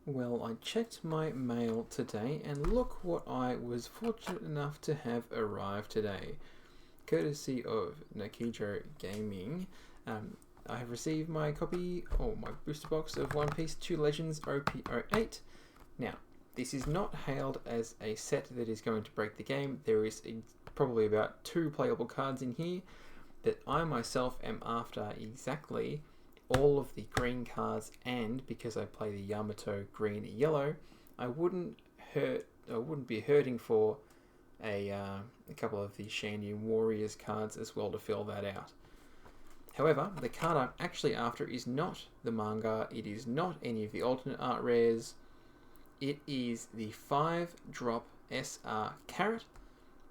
Well, I checked my mail today and look what I was fortunate enough to have arrive today. Courtesy of Nakijo Gaming, I have received my copy, or my booster box of One Piece 2 Legends OP08. Now, this is not hailed as a set that is going to break the game. There is probably about 2 playable cards in here that I myself am after exactly all of the green cards, and because I play the Yamato green yellow, I wouldn't be hurting for a couple of the Shandy Warriors cards as well to fill that out. However, the card I'm actually after is not the manga, it is not any of the alternate art rares, it is the 5-drop SR Carrot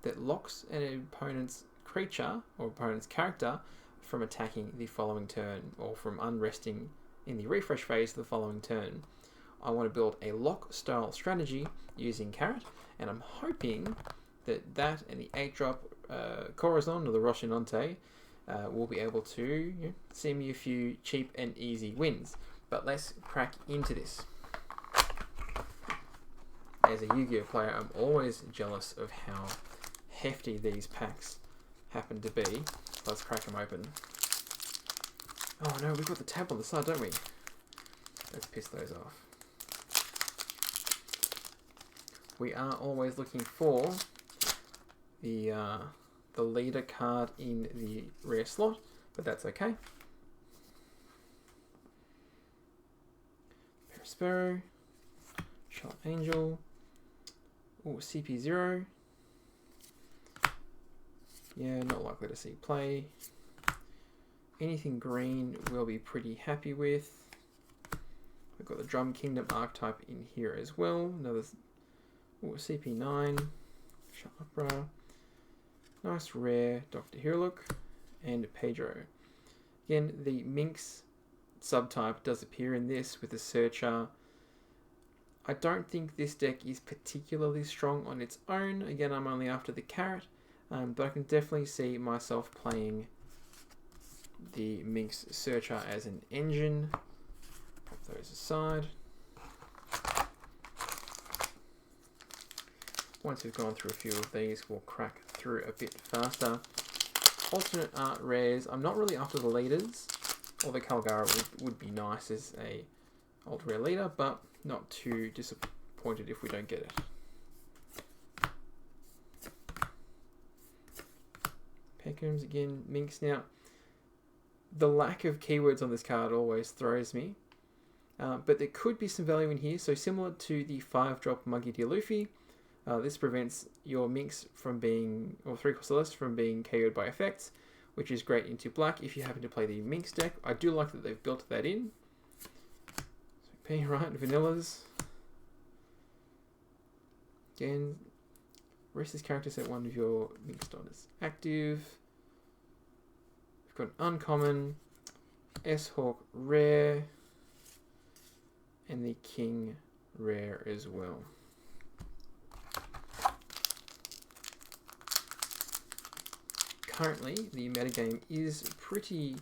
that locks an opponent's creature or opponent's character from attacking the following turn, or from unresting in the refresh phase of the following turn. I want to build a lock style strategy using Carrot, and I'm hoping that and the 8-drop Corazon, or the Roshinante, will be able to see me a few cheap and easy wins. But let's crack into this. As a Yu-Gi-Oh player, I'm always jealous of how hefty these packs happen to be. Let's crack them open. Oh no, we've got the tab on the side, don't we? Let's piss those off. We are always looking for the leader card in the rare slot, but that's okay. Perisparrow, Charlotte Angel, CP0. Yeah, not likely to see play. Anything green we'll be pretty happy with. We've got the Drum Kingdom archetype in here as well. Another CP9, Opera. Nice rare Dr. Hirlook and Pedro. Again, the Minx subtype does appear in this with the Searcher. I don't think this deck is particularly strong on its own. Again, I'm only after the Carrot. But I can definitely see myself playing the Minx Searcher as an engine. Put those aside. Once we've gone through a few of these, we'll crack through a bit faster. Alternate art rares. I'm not really after the leaders. Or the Kalgara would be nice as a old rare leader, but not too disappointed if we don't get it. Peckhams again, Minx. Now, the lack of keywords on this card always throws me, but there could be some value in here. So similar to the 5-drop Muggy Deer Luffy, this prevents your Minx from being, or 3-cost or less, from being KO'd by effects, which is great into black if you happen to play the Minx deck. I do like that they've built that in. So P, right, Vanillas. Again, rest this character set one of your Minx Daughters active. We've got an uncommon, S-Hawk rare, and the King rare as well. Currently, the metagame is pretty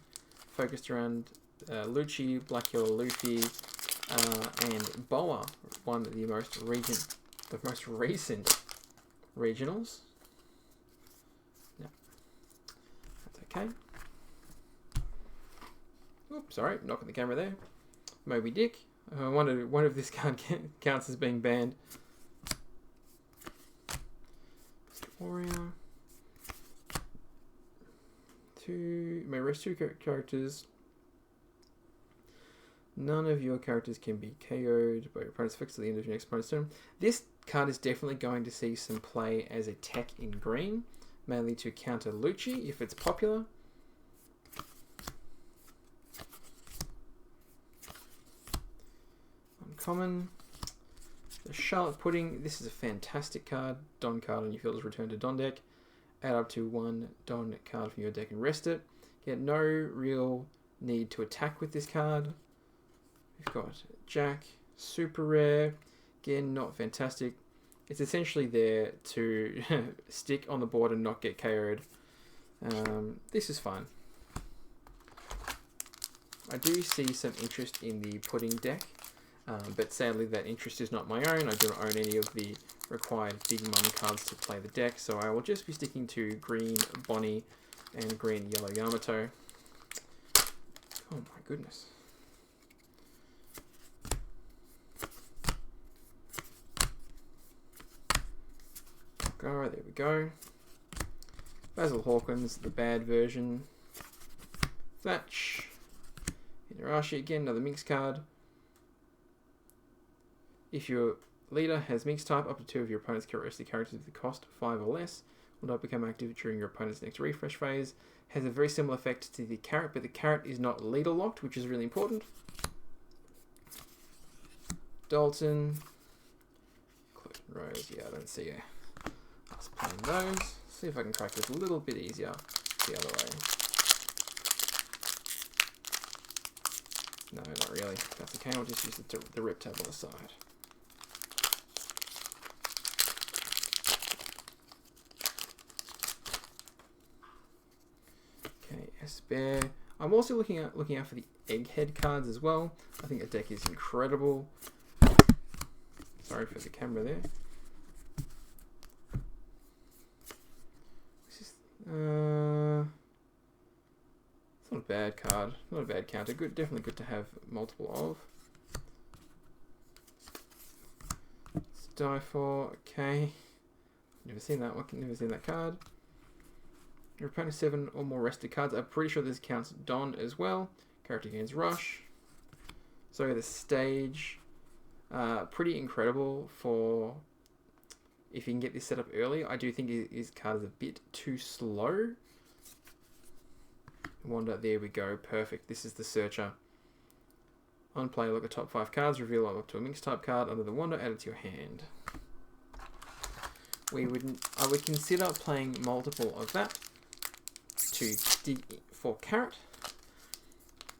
focused around Lucci, Black Yellow Luffy, and Boa, one of the most recent regionals. No, that's okay. Oops, sorry, knocking the camera there. Moby Dick. I wonder if this card counts as being banned. Mr. Warrior. May rest 2 characters. None of your characters can be KO'd by your opponent's effects at the end of your next opponent's turn. This card is definitely going to see some play as a tech in green, mainly to counter Lucci if it's popular. Uncommon. The Charlotte Pudding. This is a fantastic card. Don card on your field is returned to Don deck. Add up to 1 Don card from your deck and rest it. Get no real need to attack with this card. We've got Jack, super rare. Again, not fantastic. It's essentially there to stick on the board and not get KO'd. This is fine. I do see some interest in the Pudding deck. But sadly, that interest is not my own. I do not own any of the required big mum cards to play the deck, so I will just be sticking to green Bonnie and green yellow Yamato. Oh my goodness. There we go. Basil Hawkins, the bad version. Thatch. Hinarashi again, another Minx card. If your leader has Minx type, up to 2 of your opponent's characteristic characters with the cost 5 or less will not become active during your opponent's next refresh phase. Has a very similar effect to the carrot, but the carrot is not leader locked, which is really important. Dalton. Clinton Rose, yeah, I don't see us playing those. See if I can crack this a little bit easier the other way. No, not really. That's okay, I'll just use the rip table aside. Okay, S-Bear. I'm also looking out for the Egghead cards as well. I think the deck is incredible. Sorry for the camera there. It's not a bad card, not a bad counter. Good, definitely good to have multiple of. Stifle, okay. Never seen that one. Never seen that card. Your opponent 7 or more rested cards. I'm pretty sure this counts Don as well. Character gains Rush. So the stage, pretty incredible for if you can get this set up early. I do think his card is a bit too slow. Wanda, there we go, perfect. This is the Searcher. On play, look at top 5 cards, reveal up to a Minx type card under the Wanda, add it to your hand. I would consider playing multiple of that to dig for carrot.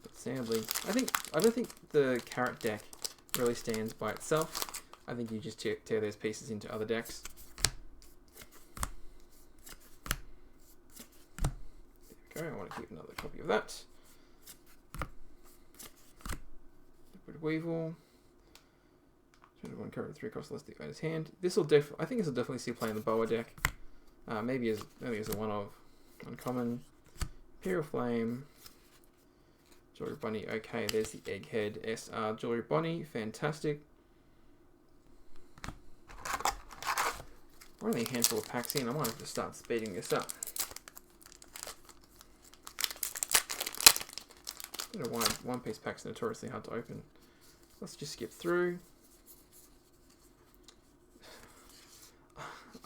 But sadly, I don't think the carrot deck really stands by itself. I think you just tear those pieces into other decks. There we go, I want to keep another copy of that. Liquid Weevil. 1 card 3 cost less the owner's hand. I think this will definitely see play in the Boa deck. Maybe as a one-of. Uncommon. Imperial Flame. Jewelry Bunny. Okay, there's the Egghead SR Jewelry Bunny. Fantastic. We're only a handful of packs in. I might have to start speeding this up. One piece packs notoriously hard to open. Let's just skip through.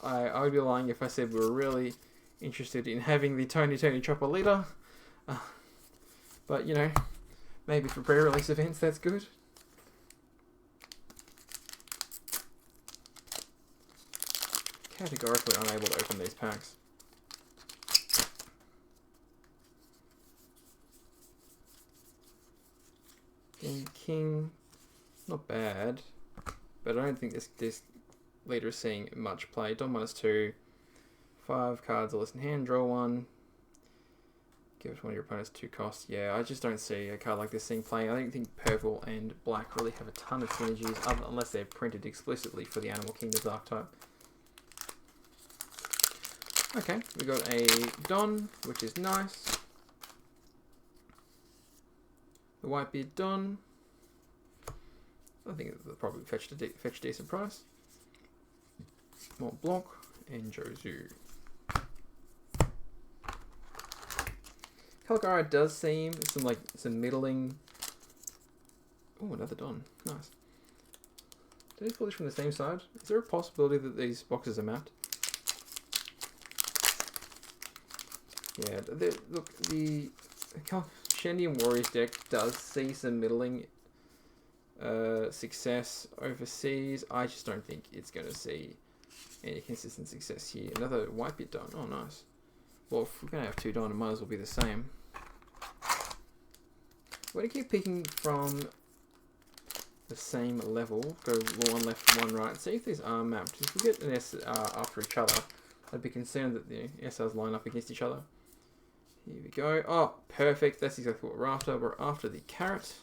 I would be lying if I said we were really interested in having the Tony Chopper leader. But, you know, maybe for pre-release events, that's good. Categorically unable to open these packs. King, not bad, but I don't think this leader is seeing much play. Don -2, 5 cards or less in hand, draw 1. Give it to one of your opponents 2 costs. Yeah, I just don't see a card like this seeing play. I don't think purple and black really have a ton of synergies, unless they're printed explicitly for the Animal Kingdoms archetype. Okay, we got a Don, which is nice. The Whitebeard Don. I think they'll probably fetch a decent price. Mont Blanc and Jozu. Calgara does seem some middling. Oh, another Don. Nice. Did they pull this from the same side? Is there a possibility that these boxes are mapped? Yeah, look, the Shandian Warriors deck does see some middling success overseas. I just don't think it's going to see any consistent success here. Another Whitebeard Don. Oh, nice. Well, if we're going to have 2 Don, it might as well be the same. We're going to keep picking from the same level. Go one left, one right. See if these are mapped. If we get an SR after each other, I'd be concerned that the SRs line up against each other. Here we go. Oh, perfect. That's exactly what we're after. We're after the carrot.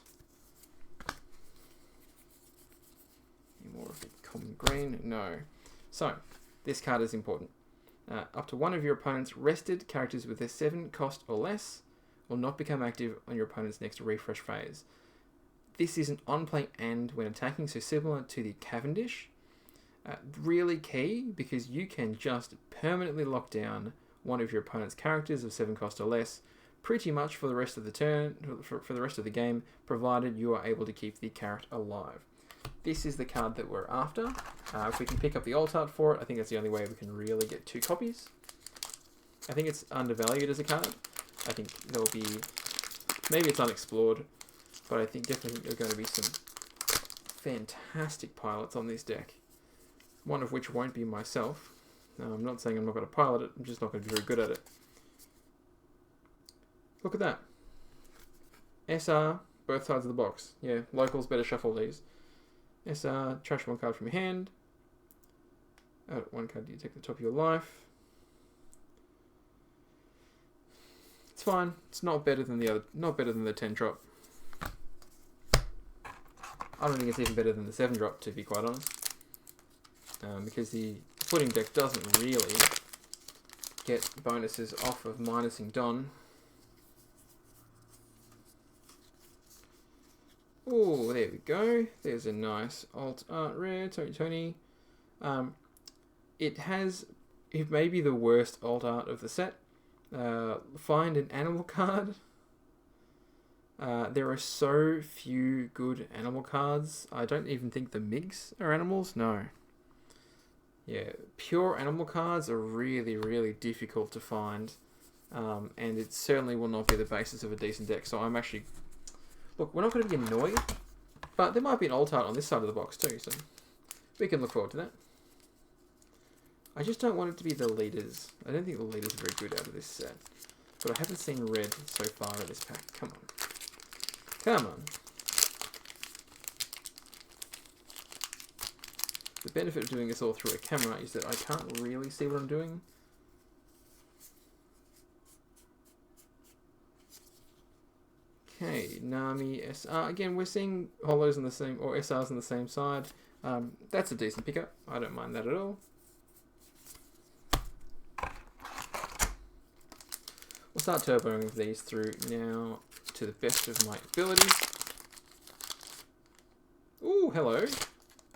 common green? No. So, this card is important. Up to one of your opponent's rested characters with a 7 cost or less will not become active on your opponent's next refresh phase. This is an on-play and when attacking, so similar to the Cavendish. Really key, because you can just permanently lock down one of your opponent's characters of 7 cost or less pretty much for the rest of the turn, for the rest of the game, provided you are able to keep the carrot alive. This is the card that we're after. If we can pick up the alt art for it, I think that's the only way we can really get 2 copies. I think it's undervalued as a card. I think there'll be, maybe it's unexplored, but I think definitely there are going to be some fantastic pilots on this deck. One of which won't be myself. I'm not saying I'm not going to pilot it, I'm just not going to be very good at it. Look at that. SR, both sides of the box. Yeah, locals better shuffle these. SR, trash 1 card from your hand. Out 1 card, you take the top of your life. It's fine. It's not better than the other. Not better than the 10 drop. I don't think it's even better than the 7 drop, to be quite honest. Because the footing deck doesn't really get bonuses off of minusing Don. Oh, there we go. There's a nice alt art rare, Tony. It may be the worst alt art of the set. Find an animal card. There are so few good animal cards. I don't even think the MIGs are animals. No. Yeah, pure animal cards are really, really difficult to find. And it certainly will not be the basis of a decent deck. So I'm actually... Look, we're not going to be annoyed, but there might be an alt art on this side of the box too, so we can look forward to that. I just don't want it to be the leaders. I don't think the leaders are very good out of this set. But I haven't seen red so far in this pack. Come on. Come on. The benefit of doing this all through a camera is that I can't really see what I'm doing. Okay, Nami, SR. Again, we're seeing holos on the same, or SRs on the same side. That's a decent pickup. I don't mind that at all. We'll start turboing these through now to the best of my ability. Ooh, hello.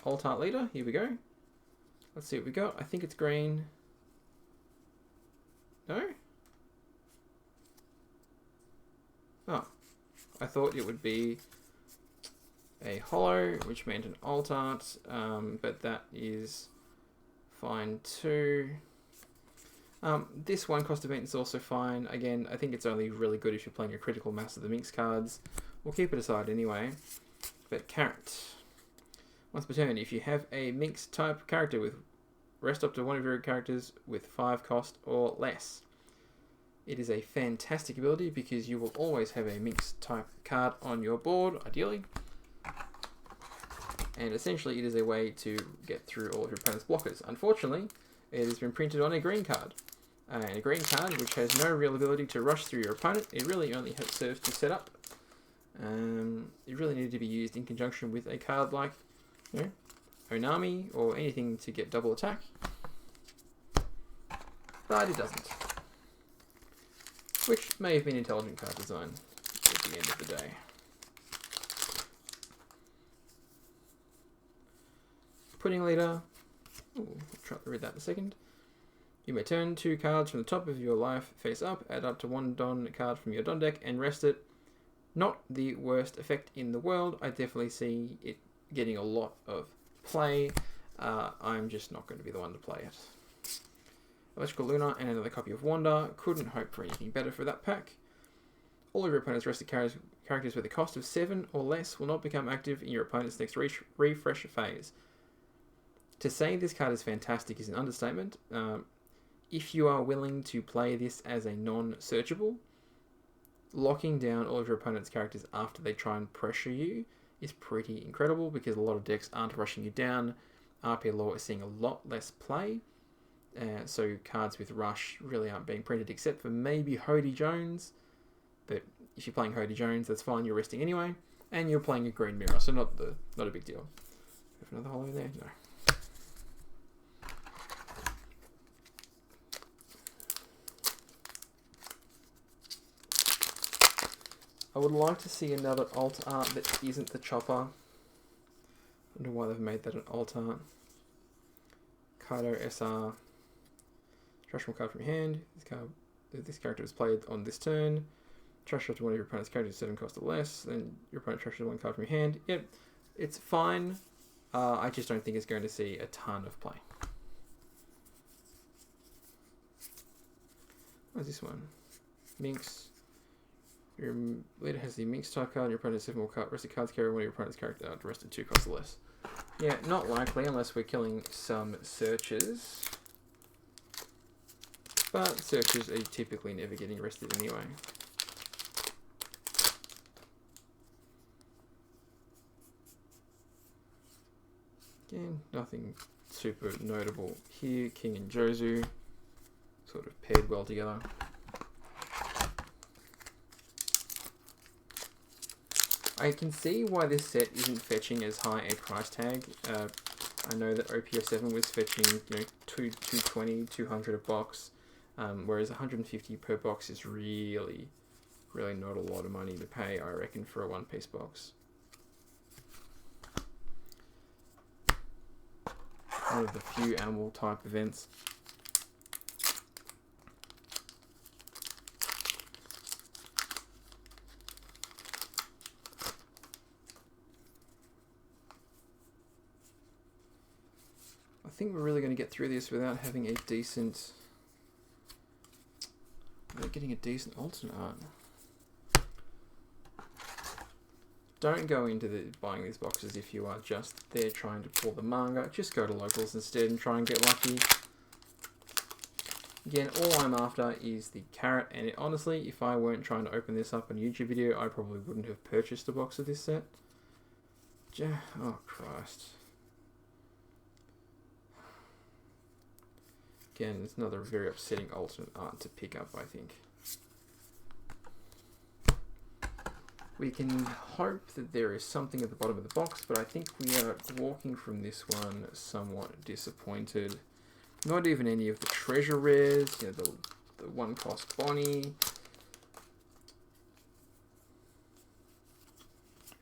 Alt art leader, here we go. Let's see what we got. I think it's green. No? Oh. I thought it would be a holo, which meant an alt art, but that is fine too. This 1 cost event is also fine. Again, I think it's only really good if you're playing a critical mass of the Minx cards. We'll keep it aside anyway. But carrot. Once per turn, if you have a Minx type character with rest up to one of your characters with 5 cost or less. It is a fantastic ability because you will always have a Minx type card on your board, ideally. And essentially it is a way to get through all of your opponent's blockers. Unfortunately, it has been printed on a green card. And a green card which has no real ability to rush through your opponent. It really only serves to set up. It really needed to be used in conjunction with a card like, you know, Onami or anything to get double attack. But it doesn't. Which may have been intelligent card design at the end of the day. Pudding leader. Ooh, I'll try to read that in a second. You may turn 2 cards from the top of your life face up, add up to 1 Don card from your Don deck, and rest it. Not the worst effect in the world. I definitely see it getting a lot of play. I'm just not going to be the one to play it. Electrical Luna and another copy of Wanda. Couldn't hope for anything better for that pack. All of your opponent's rested characters with a cost of 7 or less will not become active in your opponent's next refresh phase. To say this card is fantastic is an understatement. If you are willing to play this as a non-searchable, locking down all of your opponent's characters after they try and pressure you is pretty incredible because a lot of decks aren't rushing you down. RP Law is seeing a lot less play. So cards with rush really aren't being printed except for maybe Hody Jones. But if you're playing Hody Jones, that's fine, you're resting anyway. And you're playing a green mirror, so not a big deal. Have another holo there? No. I would like to see another alt art that isn't the chopper. I don't know why they've made that an alt art. Kaido SR. Trash one card from your hand. This character is played on this turn. Trash after one of your opponent's characters, 7 cost or less. Then your opponent trashes one card from your hand. Yep, it's fine. I just don't think it's going to see a ton of play. What's this one? Minx. Your leader has the Minx type card. Your opponent has 7 more rested cards. Carry one of your opponent's character. Rested 2 cost or less. Yeah, not likely unless we're killing some searches. But searches are typically never getting rested anyway. Again, nothing super notable here. King and Jozu sort of paired well together. I can see why this set isn't fetching as high a price tag. I know that OPF7 was fetching, 220, 200 a box, whereas 150 per box is really not a lot of money to pay, I reckon, for a one-piece box. One of the few animal type events. I think we're really going to get through this without having a decent... without getting a decent alternate art. Don't go into buying these boxes if you are just there trying to pull the manga. Just go to locals instead and try and get lucky. Again, all I'm after is the carrot, and honestly, if I weren't trying to open this up on a YouTube video, I probably wouldn't have purchased a box of this set. Oh, Christ. Again, it's another very upsetting alternate art to pick up, I think. We can hope that there is something at the bottom of the box, but I think we are walking from this one somewhat disappointed. Not even any of the treasure rares, the one cost Bonnie.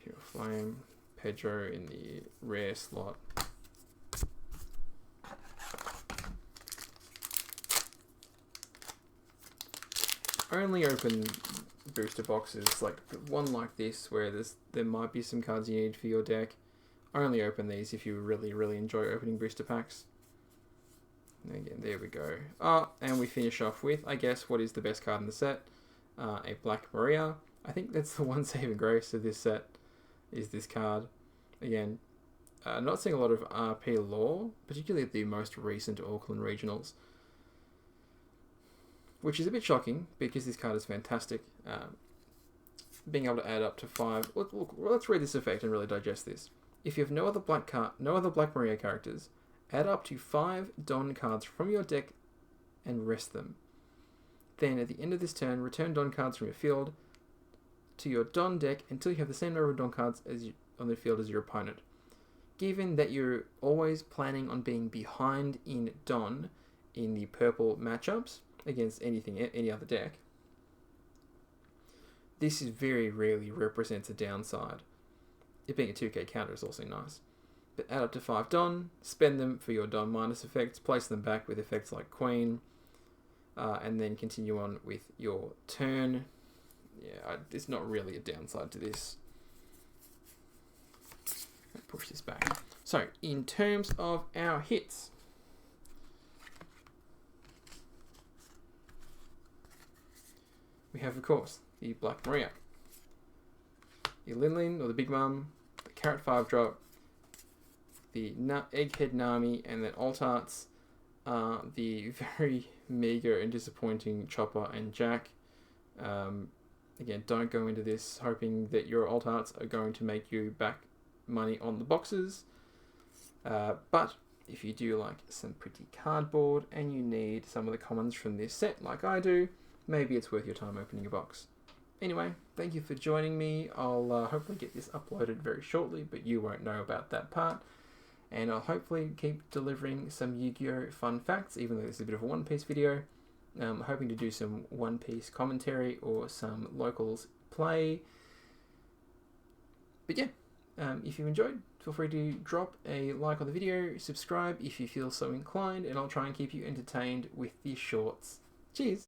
Pure Flame, Pedro in the rare slot. Only open booster boxes like one like this where there might be some cards you need for your deck. Only open these if you really enjoy opening booster packs. And again, there we go. And we finish off with, I guess, what is the best card in the set? A Black Maria. I think that's the one saving grace of this set, is this card. Again, not seeing a lot of RP lore, particularly at the most recent Auckland Regionals. Which is a bit shocking because this card is fantastic. Being able to add up to 5. Let's read this effect and really digest this. If you have no other Black Maria characters, add up to 5 Don cards from your deck and rest them. Then at the end of this turn, return Don cards from your field to your Don deck until you have the same number of Don cards on the field as your opponent. Given that you're always planning on being behind in Don in the purple matchups, against any other deck, this is very rarely represents a downside. It being a 2k counter is also nice. But add up to 5 Don, spend them for your Don minus effects, place them back with effects like Queen, and then continue on with your turn. Yeah, it's not really a downside to this. Push this back. So, in terms of our hits, we have, of course, the Black Maria, the Linlin, or the Big Mum, the Carrot 5-drop, the Egghead Nami, and then alt arts, the very meager and disappointing Chopper and Jack. Again, don't go into this hoping that your alt arts are going to make you back money on the boxes. But if you do like some pretty cardboard and you need some of the commons from this set, like I do, maybe it's worth your time opening a box. Anyway, thank you for joining me. I'll hopefully get this uploaded very shortly, but you won't know about that part. And I'll hopefully keep delivering some Yu-Gi-Oh! Fun facts, even though this is a bit of a one-piece video. Hoping to do some one-piece commentary or some locals play. But yeah, if you enjoyed, feel free to drop a like on the video, subscribe if you feel so inclined, and I'll try and keep you entertained with these shorts. Cheers!